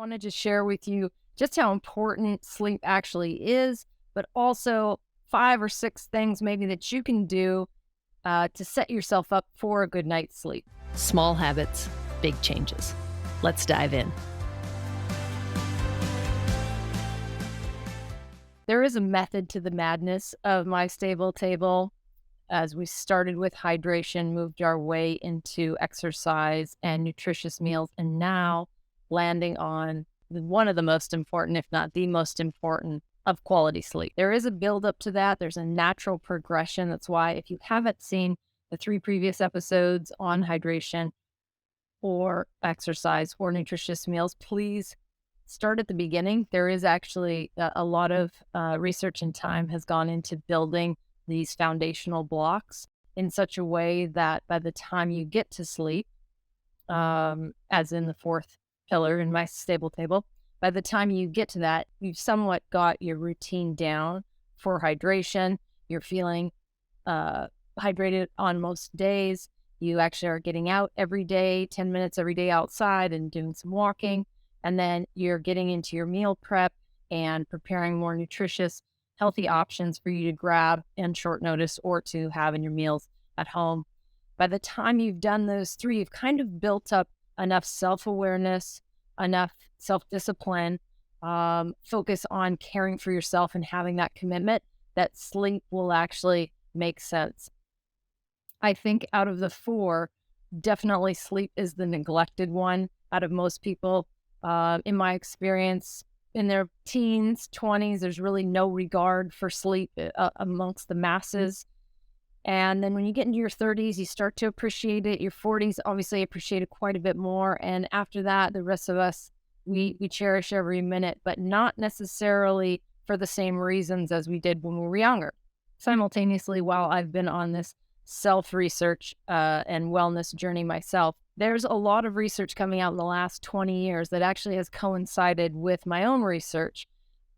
wanted to share with you just how important sleep actually is, but also 5 or 6 things maybe that you can do to set yourself up for a good night's sleep. Small habits, big changes. Let's dive in. There is a method to the madness of my StableTable. As we started with hydration, moved our way into exercise and nutritious meals, and now landing on one of the most important, if not the most important, of quality sleep. There is a build up to that. There's a natural progression. That's why if you haven't seen the 3 previous episodes on hydration or exercise or nutritious meals, please start at the beginning. There is actually a lot of research and time has gone into building these foundational blocks in such a way that by the time you get to sleep, as in the 4th pillar in my StableTable, by the time you get to that, you've somewhat got your routine down for hydration. You're feeling hydrated on most days. You actually are getting out every day, 10 minutes every day outside and doing some walking. And then you're getting into your meal prep and preparing more nutritious, healthy options for you to grab in short notice or to have in your meals at home. By the time you've done those 3, you've kind of built up enough self-awareness, enough self-discipline, focus on caring for yourself and having that commitment that sleep will actually make sense. I think out of the 4, definitely sleep is the neglected one out of most people. In my experience, in their teens, 20s, there's really no regard for sleep amongst the masses. And then when you get into your 30s, you start to appreciate it. Your 40s obviously appreciate it quite a bit more. And after that, the rest of us, we cherish every minute, but not necessarily for the same reasons as we did when we were younger. Simultaneously, while I've been on this self-research and wellness journey myself, there's a lot of research coming out in the last 20 years that actually has coincided with my own research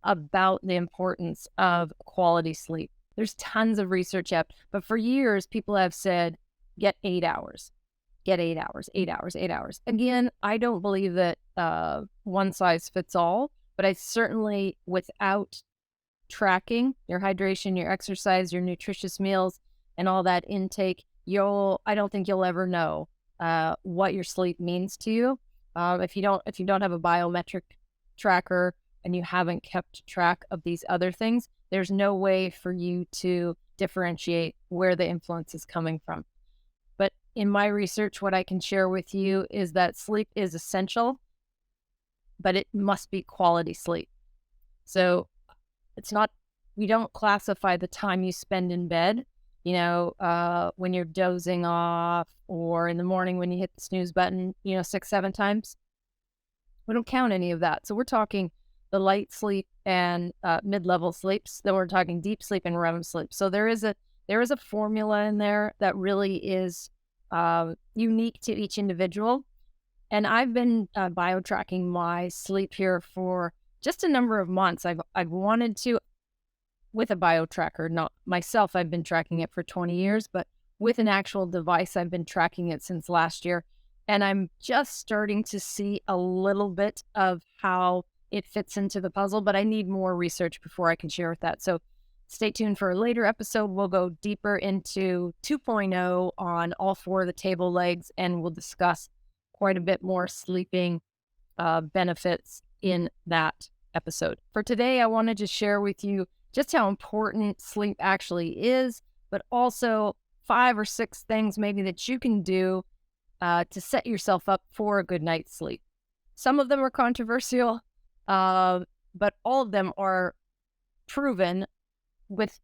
about the importance of quality sleep. There's tons of research out, but for years, people have said, get 8 hours, get 8 hours, 8 hours, 8 hours. Again, I don't believe that one size fits all, but I certainly, without tracking your hydration, your exercise, your nutritious meals, and all that intake, I don't think you'll ever know what your sleep means to you. If you don't have a biometric tracker and you haven't kept track of these other things, there's no way for you to differentiate where the influence is coming from. But in my research, what I can share with you is that sleep is essential, but it must be quality sleep. So we don't classify the time you spend in bed, when you're dozing off or in the morning when you hit the snooze button, 6, 7 times. We don't count any of that. So we're talking the light sleep and mid-level sleeps. Then we're talking deep sleep and REM sleep. So there is a formula in there that really is unique to each individual. And I've been bio-tracking my sleep here for just a number of months. I've wanted to, with a bio tracker, not myself, I've been tracking it for 20 years, but with an actual device, I've been tracking it since last year. And I'm just starting to see a little bit of how it fits into the puzzle, but I need more research before I can share with that. So stay tuned for a later episode. We'll go deeper into 2.0 on all 4 of the table legs, and we'll discuss quite a bit more sleeping benefits in that episode. For today, I wanted to share with you just how important sleep actually is, but also 5 or 6 things maybe that you can do to set yourself up for a good night's sleep. Some of them are controversial, but all of them are proven with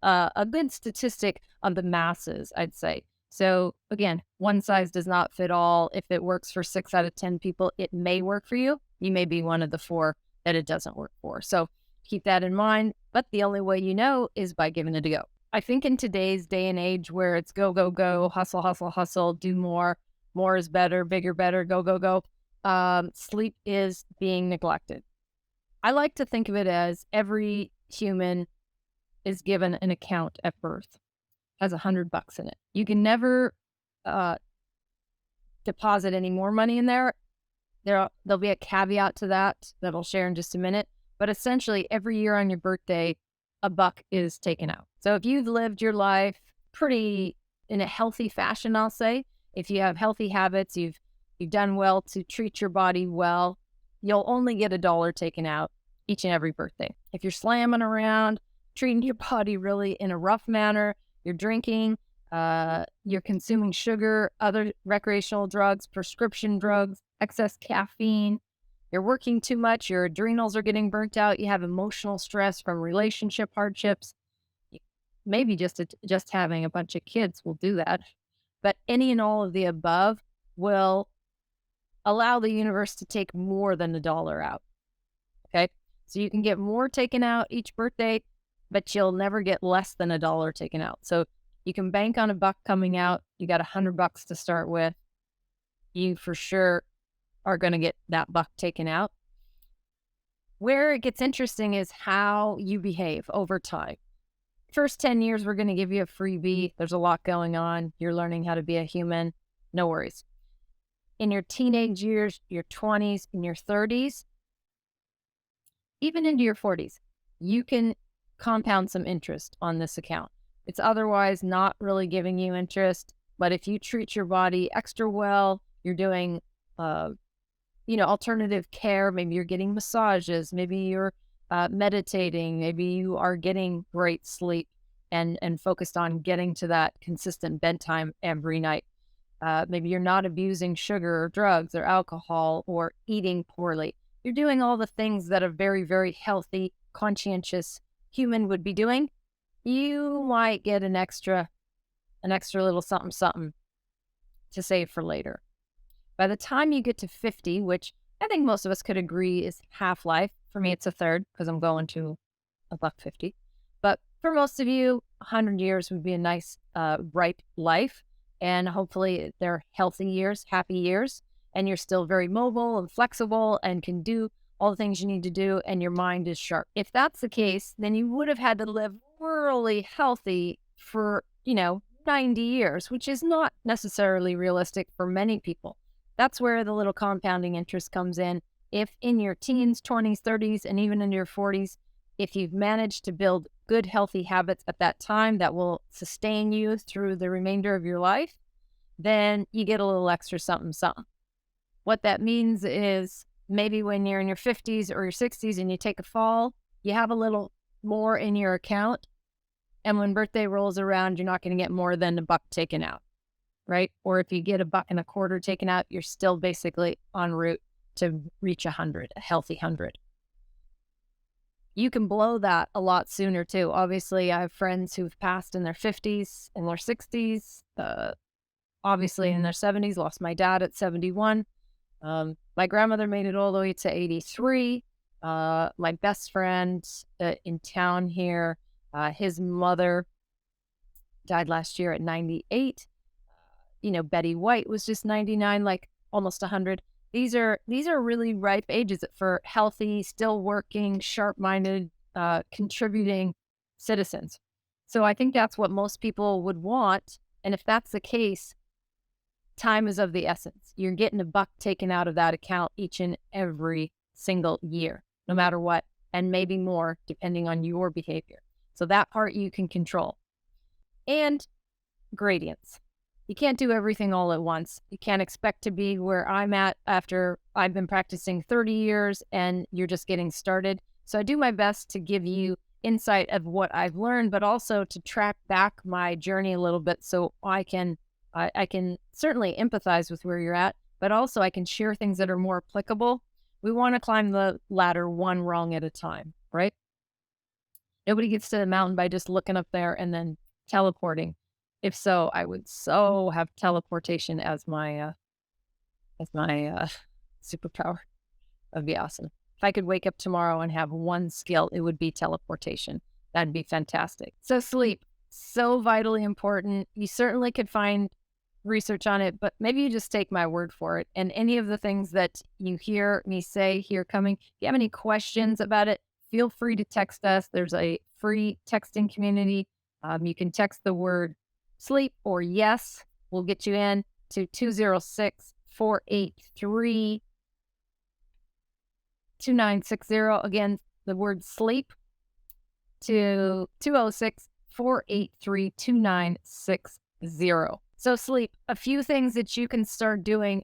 a good statistic on the masses, I'd say. So again, one size does not fit all. If it works for 6 out of 10 people, it may work for you. You may be one of the 4 that it doesn't work for. So keep that in mind. But the only way you know is by giving it a go. I think in today's day and age where it's go, go, go, hustle, hustle, hustle, do more is better, bigger, better, go, go, go, sleep is being neglected. I like to think of it as every human is given an account at birth, has $100 in it. You can never deposit any more money in there There'll be a caveat to that I'll share in just a minute. But essentially, every year on your birthday, a buck is taken out. So if you've lived your life pretty in a healthy fashion, I'll say, if you have healthy habits, you've done well to treat your body well, you'll only get $1 taken out each and every birthday. If you're slamming around, treating your body really in a rough manner, you're drinking, you're consuming sugar, other recreational drugs, prescription drugs, excess caffeine, you're working too much, your adrenals are getting burnt out, you have emotional stress from relationship hardships, maybe just having a bunch of kids will do that. But any and all of the above will allow the universe to take more than $1 out. Okay? So you can get more taken out each birthday, but you'll never get less than $1 taken out. So you can bank on a buck coming out. You got $100 to start with. You for sure are going to get that buck taken out. Where it gets interesting is how you behave over time. First 10 years, we're going to give you a freebie. There's a lot going on. You're learning how to be a human. No worries. In your teenage years, your 20s, and your 30s, even into your 40s, you can compound some interest on this account. It's otherwise not really giving you interest, but if you treat your body extra well, you're doing alternative care. Maybe you're getting massages. Maybe you're meditating. Maybe you are getting great sleep and focused on getting to that consistent bedtime every night. Maybe you're not abusing sugar or drugs or alcohol or eating poorly. You're doing all the things that a very, very healthy, conscientious human would be doing. You might get an extra little something, something to save for later. By the time you get to 50, which I think most of us could agree is half life. For me, it's a third because I'm going to $1.50. But for most of you, 100 years would be a nice, ripe life. And hopefully they're healthy years, happy years, and you're still very mobile and flexible and can do all the things you need to do, and your mind is sharp. If that's the case, then you would have had to live really healthy for, 90 years, which is not necessarily realistic for many people. That's where the little compounding interest comes in. If in your teens, 20s, 30s, and even in your 40s, if you've managed to build good, healthy habits at that time that will sustain you through the remainder of your life, then you get a little extra something, something. What that means is maybe when you're in your 50s or your 60s and you take a fall, you have a little more in your account. And when birthday rolls around, you're not going to get more than $1 taken out, right? Or if you get $1.25 taken out, you're still basically en route to reach 100, a healthy 100. You can blow that a lot sooner too. Obviously, I have friends who've passed in their 50s, in their 60s, obviously in their 70s, lost my dad at 71. My grandmother made it all the way to 83. My best friend in town here, his mother died last year at 98. Betty White was just 99, like almost 100. These are really ripe ages for healthy, still working, sharp-minded, contributing citizens. So I think that's what most people would want. And if that's the case, time is of the essence. You're getting $1 taken out of that account each and every single year, no matter what, and maybe more depending on your behavior. So that part you can control. And gradients. You can't do everything all at once. You can't expect to be where I'm at after I've been practicing 30 years and you're just getting started. So I do my best to give you insight of what I've learned, but also to track back my journey a little bit so I can certainly empathize with where you're at, but also I can share things that are more applicable. We want to climb the ladder one rung at a time, right? Nobody gets to the mountain by just looking up there and then teleporting. If so, I would so have teleportation as my superpower. That'd be awesome. If I could wake up tomorrow and have one skill, it would be teleportation. That'd be fantastic. So sleep, so vitally important. You certainly could find research on it, but maybe you just take my word for it. And any of the things that you hear me say here coming, if you have any questions about it, feel free to text us. There's a free texting community. You can text the word sleep or yes. We'll get you in to 206-483-8255. 2960. Again, the word sleep to 206-483-2960. So sleep, a few things that you can start doing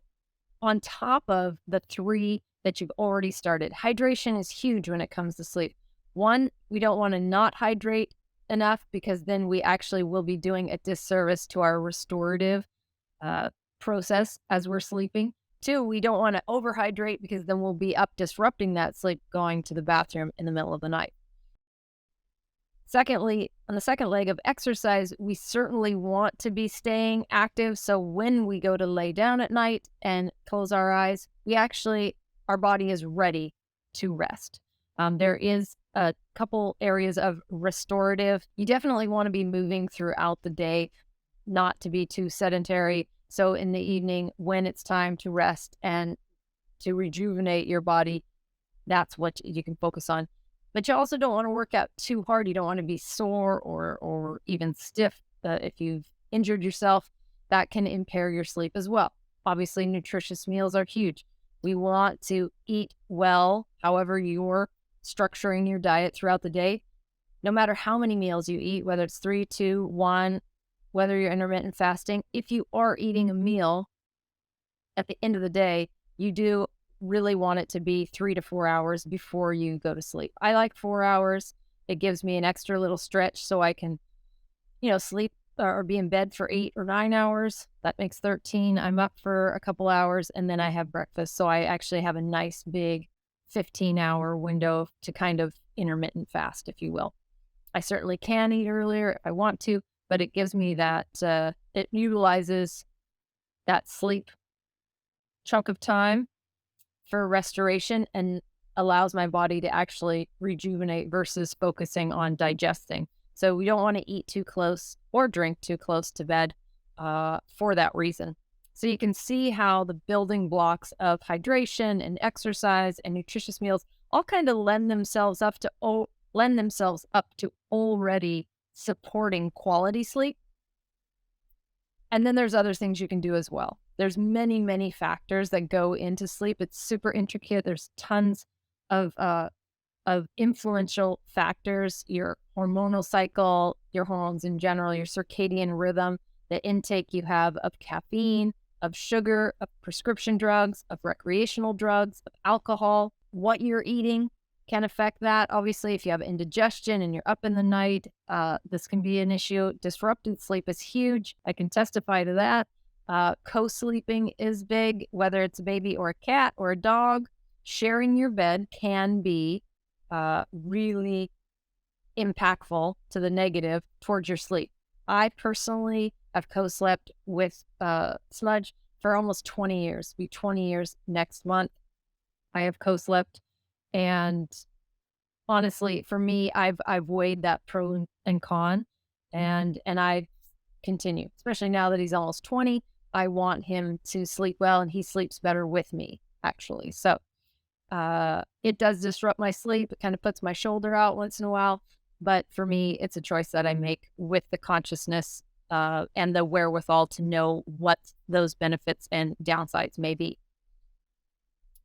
on top of the 3 that you've already started. Hydration is huge when it comes to sleep. One, we don't want to not hydrate enough because then we actually will be doing a disservice to our restorative process as we're sleeping. 2, we don't want to overhydrate because then we'll be up disrupting that sleep going to the bathroom in the middle of the night. Secondly, on the second leg of exercise, we certainly want to be staying active. So when we go to lay down at night and close our eyes, our body is ready to rest. There is a couple areas of restorative. You definitely want to be moving throughout the day, not to be too sedentary. So in the evening, when it's time to rest and to rejuvenate your body, that's what you can focus on. But you also don't want to work out too hard. You don't want to be sore or even stiff. If you've injured yourself, that can impair your sleep as well. Obviously, nutritious meals are huge. We want to eat well, however you're structuring your diet throughout the day. No matter how many meals you eat, whether it's 3, 2, 1, whether you're intermittent fasting, if you are eating a meal at the end of the day, you do really want it to be 3 to 4 hours before you go to sleep. I like 4 hours. It gives me an extra little stretch so I can, sleep or be in bed for 8 or 9 hours. That makes 13. I'm up for a couple hours and then I have breakfast. So I actually have a nice big 15-hour window to kind of intermittent fast, if you will. I certainly can eat earlier if I want to, but it gives me that, it utilizes that sleep chunk of time for restoration and allows my body to actually rejuvenate versus focusing on digesting. So we don't want to eat too close or drink too close to bed for that reason. So you can see how the building blocks of hydration and exercise and nutritious meals all kind of lend themselves up to already supporting quality sleep. And then there's other things you can do as well. There's many, many factors that go into sleep. It's super intricate. There's tons of influential factors, your hormonal cycle, your hormones in general, your circadian rhythm, the intake you have of caffeine, of sugar, of prescription drugs, of recreational drugs, of alcohol. What you're eating can affect that. Obviously, if you have indigestion and you're up in the night, this can be an issue. Disrupted sleep is huge. I can testify to that. Co-sleeping is big, whether it's a baby or a cat or a dog. Sharing your bed can be really impactful to the negative towards your sleep. I personally have co-slept with Smudge for almost 20 years. It'll be 20 years next month. I have co-slept, and honestly, for me, I've weighed that pro and con, and I continue, especially now that he's almost 20. I want him to sleep well, and he sleeps better with me, actually. So it does disrupt my sleep. It kind of puts my shoulder out once in a while. But for me, it's a choice that I make with the consciousness and the wherewithal to know what those benefits and downsides may be.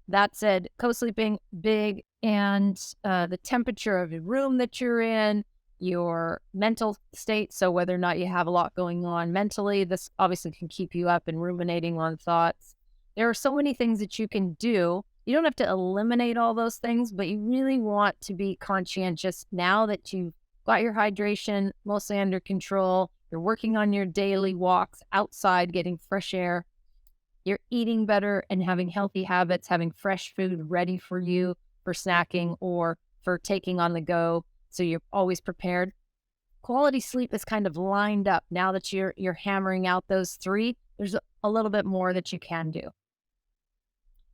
That said, co-sleeping, big, and the temperature of the room that you're in, your mental state. So whether or not you have a lot going on mentally, this obviously can keep you up and ruminating on thoughts. There are so many things that you can do. You don't have to eliminate all those things, but you really want to be conscientious now that you've got your hydration mostly under control. You're working on your daily walks outside, getting fresh air. You're eating better and having healthy habits, having fresh food ready for you for snacking or for taking on the go. So you're always prepared. Quality sleep is kind of lined up. Now that you're hammering out those 3, there's a little bit more that you can do.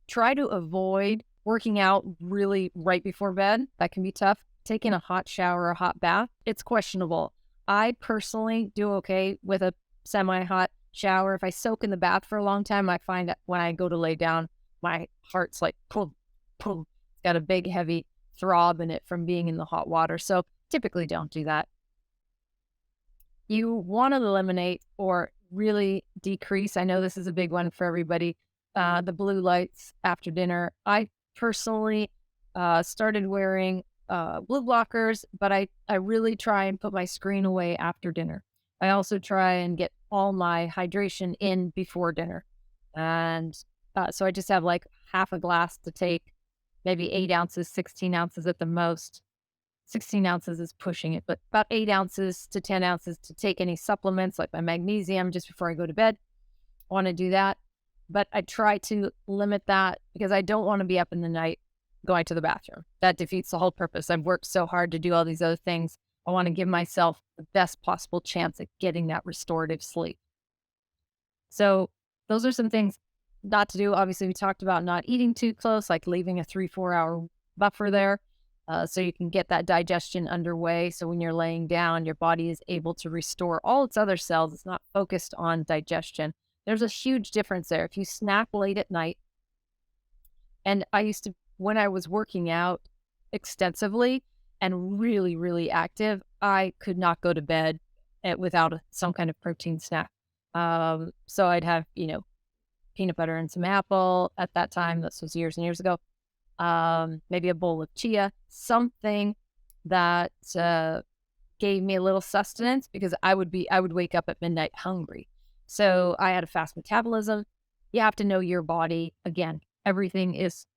Try to avoid working out really right before bed. That can be tough. Taking a hot shower or a hot bath, it's questionable. I personally do okay with a semi-hot shower. If I soak in the bath for a long time, I find that when I go to lay down, my heart's like, boom, boom. It's got a big, heavy throb in it from being in the hot water. So typically don't do that. You want to eliminate or really decrease. I know this is a big one for everybody. The blue lights after dinner. I personally Started wearing blue blockers, but I really try and put my screen away after dinner. I also try and get all my hydration in before dinner. And so I just have like half a glass to take, maybe 8 ounces, 16 ounces at the most. 16 ounces is pushing it, but about 8 ounces to 10 ounces to take any supplements like my magnesium just before I go to bed. I want to do that. But I try to limit that because I don't want to be up in the night going to the bathroom. That defeats the whole purpose. I've worked so hard to do all these other things. I want to give myself the best possible chance at getting that restorative sleep. So those are some things not to do. Obviously, we talked about not eating too close, like leaving a 3-4 hour buffer there so you can get that digestion underway. So when you're laying down, your body is able to restore all its other cells. It's not focused on digestion. There's a huge difference there. If you snack late at night, and I used to, when I was working out extensively and really, really active, I could not go to bed without some kind of protein snack. So I'd have, peanut butter and some apple at that time. This was years and years ago. Maybe a bowl of chia, something that gave me a little sustenance because I would wake up at midnight hungry. So I had a fast metabolism. You have to know your body. Again, everything is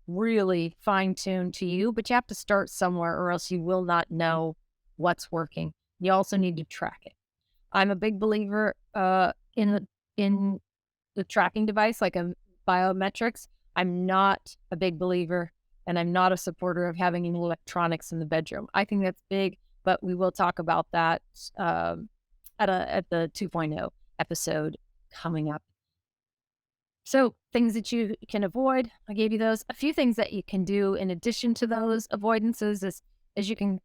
really fine-tuned to you, but you have to start somewhere or else you will not know what's working. You also need to track it. I'm a big believer in the tracking device, like a biometrics. I'm not a big believer and I'm not a supporter of having any electronics in the bedroom. I think that's big, but we will talk about that at the 2.0 episode coming up. So things that you can avoid, I gave you those. A few things that you can do in addition to those avoidances is you can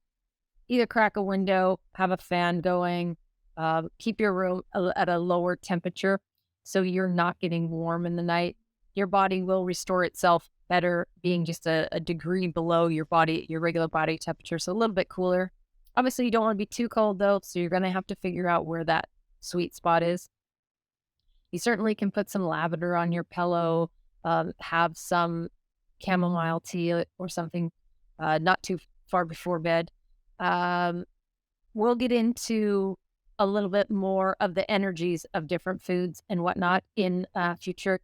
either crack a window, have a fan going, keep your room at a lower temperature so you're not getting warm in the night. Your body will restore itself better being just a degree below your regular body temperature, so a little bit cooler. Obviously, you don't want to be too cold though, so you're going to have to figure out where that sweet spot is. You certainly can put some lavender on your pillow, have some chamomile tea or something not too far before bed. We'll get into a little bit more of the energies of different foods and whatnot in future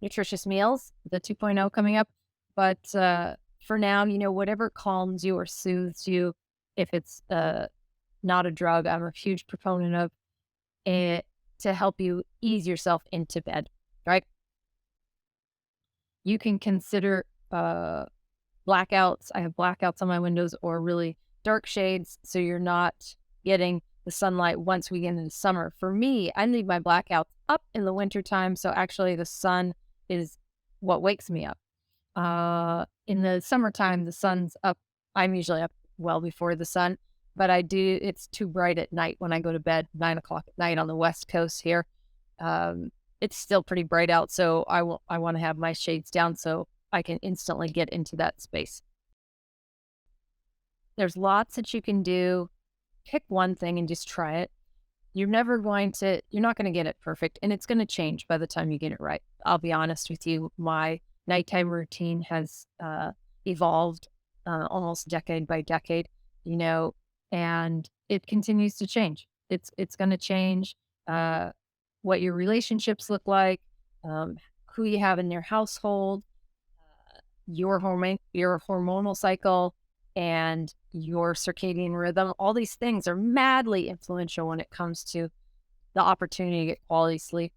nutritious meals, the 2.0 coming up. But for now, whatever calms you or soothes you, if it's not a drug, I'm a huge proponent of it to help you ease yourself into bed, right? You can consider blackouts. I have blackouts on my windows or really dark shades so you're not getting the sunlight once we get into summer. For me, I leave my blackouts up in the wintertime, so actually the sun is what wakes me up. In the summertime, the sun's up. I'm usually up well before the sun, but it's too bright at night when I go to bed, 9 o'clock at night on the West Coast here. It's still pretty bright out, so I want to have my shades down so I can instantly get into that space. There's lots that you can do. Pick one thing and just try it. You're not going to get it perfect, and it's going to change by the time you get it right. I'll be honest with you, my nighttime routine has evolved almost decade by decade, and it continues to change. It's going to change what your relationships look like, who you have in your household, your hormonal cycle, and your circadian rhythm. All these things are madly influential when it comes to the opportunity to get quality sleep.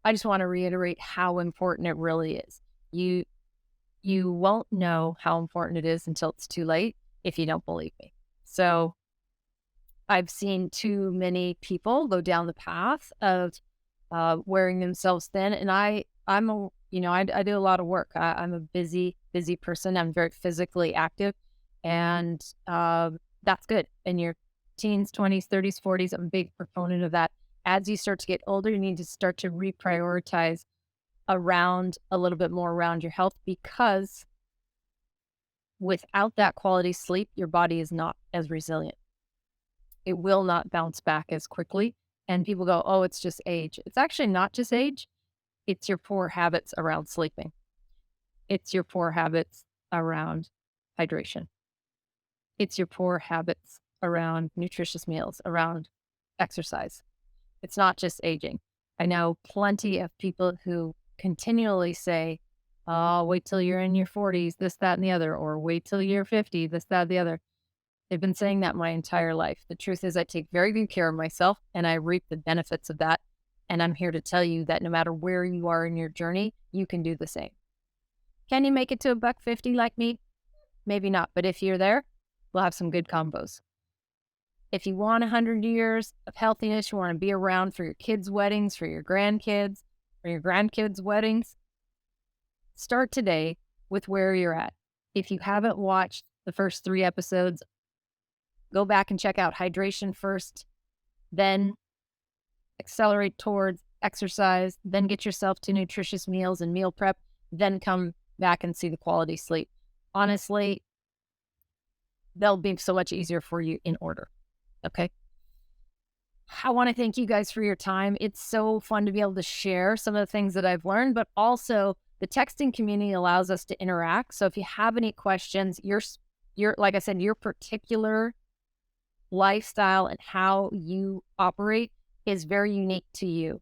I just want to reiterate how important it really is. You won't know how important it is until it's too late if you don't believe me. So I've seen too many people go down the path of wearing themselves thin, and I do a lot of work. I'm a busy person. I'm very physically active, and that's good. In your teens, 20s, 30s, 40s, I'm a big proponent of that. As you start to get older, you need to start to reprioritize a little bit more around your health, because without that quality sleep, your body is not as resilient. It will not bounce back as quickly. And people go, oh, it's just age. It's actually not just age. It's your poor habits around sleeping. It's your poor habits around hydration. It's your poor habits around nutritious meals, around exercise. It's not just aging. I know plenty of people who continually say, oh, wait till you're in your 40s, this, that, and the other, or wait till you're 50, this, that, the other. They've been saying that my entire life. The truth is, I take very good care of myself and I reap the benefits of that. And I'm here to tell you that no matter where you are in your journey, you can do the same. Can you make it to $150 like me? Maybe not. But if you're there, we'll have some good combos. If you want 100 years of healthiness, you want to be around for your kids' weddings, for your grandkids' weddings, start today with where you're at. If you haven't watched the first 3 episodes, go back and check out hydration first, then accelerate towards exercise, then get yourself to nutritious meals and meal prep, then come back and see the quality sleep. Honestly, they'll be so much easier for you in order. Okay. I want to thank you guys for your time. It's so fun to be able to share some of the things that I've learned, but also the texting community allows us to interact. So if you have any questions, your like I said, your particular lifestyle and how you operate is very unique to you.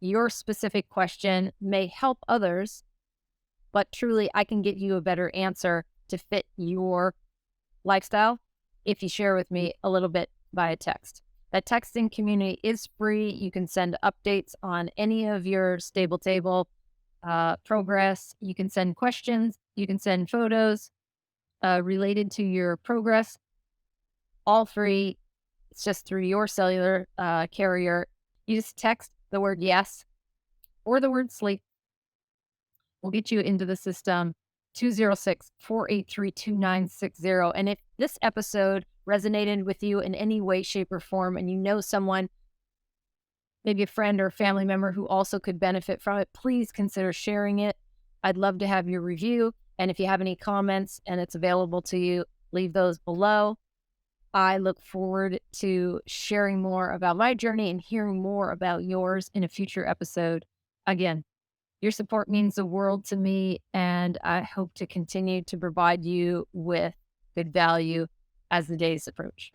Your specific question may help others, but truly I can get you a better answer to fit your lifestyle if you share with me a little bit via text. That texting community is free. You can send updates on any of your StableTable progress. You can send questions. You can send photos related to your progress. All free. It's just through your cellular carrier. You just text the word yes or the word sleep. We'll get you into the system. 206-483-2960. And if this episode resonated with you in any way, shape, or form, and you know someone, maybe a friend or a family member who also could benefit from it, please consider sharing it. I'd love to have your review. And if you have any comments and it's available to you, leave those below. I look forward to sharing more about my journey and hearing more about yours in a future episode. Again, your support means the world to me, and I hope to continue to provide you with good value as the days approach.